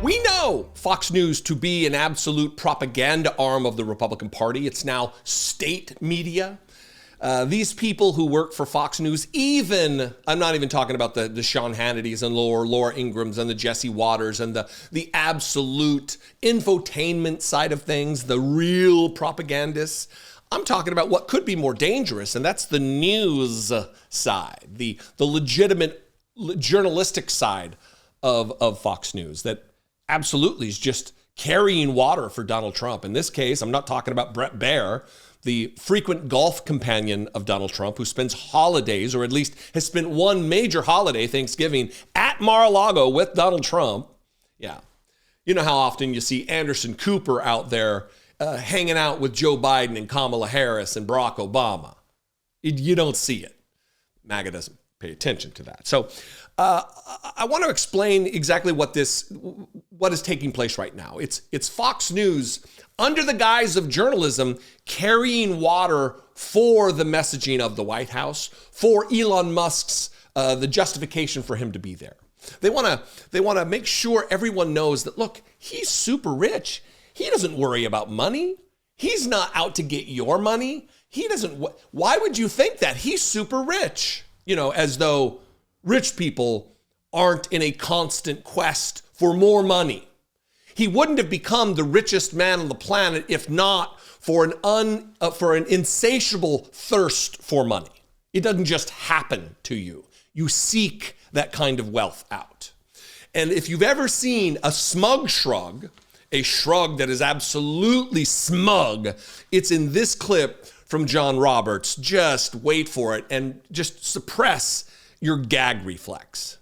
We know Fox News to be an absolute propaganda arm of the Republican Party. It's now state media. These people who work for Fox News, I'm not even talking about the Sean Hannitys and Laura Ingrams and the Jesse Waters and the absolute infotainment side of things, the real propagandists. I'm talking about what could be more dangerous, and that's the news side, the legitimate journalistic side of Fox News that absolutely is just carrying water for Donald Trump. In this case, I'm not talking about Bret Baier, the frequent golf companion of Donald Trump, who spends holidays, or at least has spent one major holiday, Thanksgiving, at Mar-a-Lago with Donald Trump. Yeah. You know how often you see Anderson Cooper out there hanging out with Joe Biden and Kamala Harris and Barack Obama. You don't see it. MAGA doesn't pay attention to that. So I want to explain exactly what is taking place right now. It's Fox News under the guise of journalism carrying water for the messaging of the White House, for Elon Musk's the justification for him to be there. They want to make sure everyone knows that, look, he's super rich. He doesn't worry about money. He's not out to get your money. Why would you think that? He's super rich. You know, as though rich people aren't in a constant quest for more money. He wouldn't have become the richest man on the planet if not for an insatiable thirst for money. It doesn't just happen to you. You seek that kind of wealth out. And if you've ever seen a smug shrug, a shrug that is absolutely smug, it's in this clip from John Roberts. Just wait for it and just suppress your gag reflex.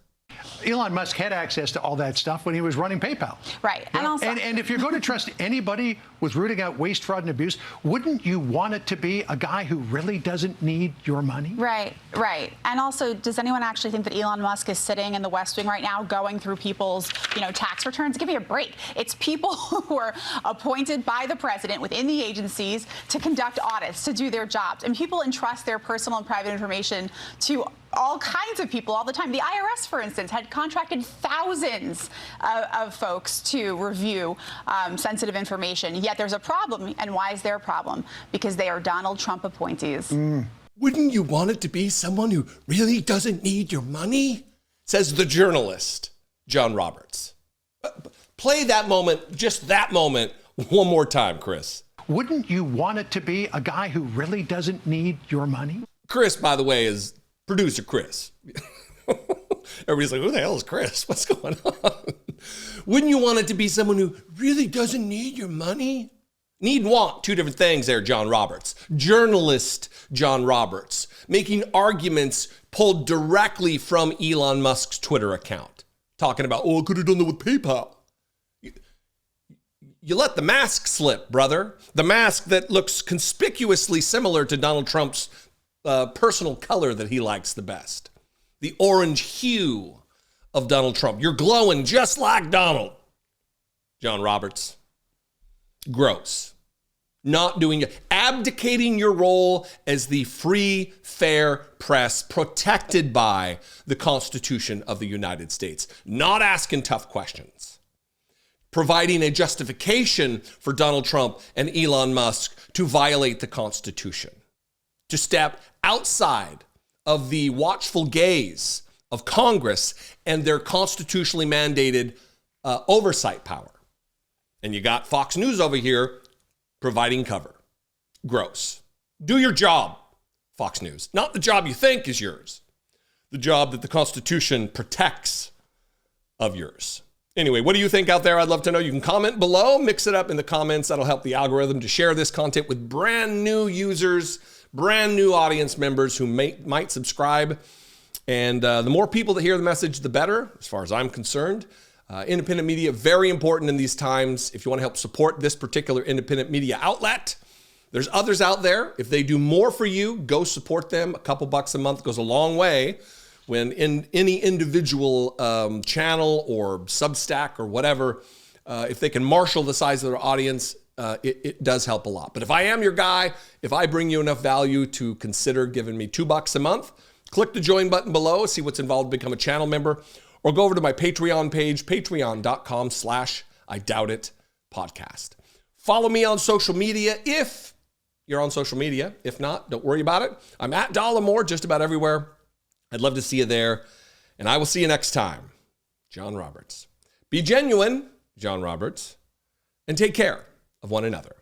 Elon Musk had access to all that stuff when he was running PayPal. Right. And if you're going to trust anybody with rooting out waste, fraud, and abuse, wouldn't you want it to be a guy who really doesn't need your money? Right. And also, does anyone actually think that Elon Musk is sitting in the West Wing right now going through people's, tax returns? Give me a break. It's people who are appointed by the president within the agencies to conduct audits, to do their jobs. And people entrust their personal and private information to all kinds of people all the time. The IRS, for instance, had contracted thousands of folks to review sensitive information. Yet there's a problem. And why is there a problem? Because they are Donald Trump appointees. Wouldn't you want it to be someone who really doesn't need your money? Says the journalist, John Roberts. Play that moment, just that moment, one more time, Chris. Wouldn't you want it to be a guy who really doesn't need your money? Chris, by the way, is producer Chris. Everybody's like, who the hell is Chris? What's going on? Wouldn't you want it to be someone who really doesn't need your money? Need and want, two different things there, John Roberts. Journalist John Roberts, making arguments pulled directly from Elon Musk's Twitter account. Talking about, I could have done that with PayPal. You let the mask slip, brother. The mask that looks conspicuously similar to Donald Trump's personal color that he likes the best. The orange hue of Donald Trump. You're glowing just like Donald. John Roberts. Gross. Not doing it. Abdicating your role as the free, fair press protected by the Constitution of the United States. Not asking tough questions. Providing a justification for Donald Trump and Elon Musk to violate the Constitution. To step outside of the watchful gaze of Congress and their constitutionally mandated oversight power. And you got Fox News over here providing cover. Gross. Do your job, Fox News. Not the job you think is yours. The job that the Constitution protects of yours. Anyway, what do you think out there? I'd love to know. You can comment below, mix it up in the comments. That'll help the algorithm to share this content with brand new users, brand new audience members who might subscribe. And the more people that hear the message, the better, as far as I'm concerned. Independent media, very important in these times. If you want to help support this particular independent media outlet, there's others out there. If they do more for you, go support them. A couple bucks a month goes a long way. When in any individual channel or Substack or whatever, if they can marshal the size of their audience, it does help a lot. But if I am your guy, if I bring you enough value to consider giving me $2 a month, click the join button below, see what's involved, become a channel member, or go over to my Patreon page, patreon.com/IDoubtIt podcast. Follow me on social media if you're on social media. If not, don't worry about it. I'm at Dollemore just about everywhere. I'd love to see you there. And I will see you next time. John Roberts. Be genuine, John Roberts, and take care of one another.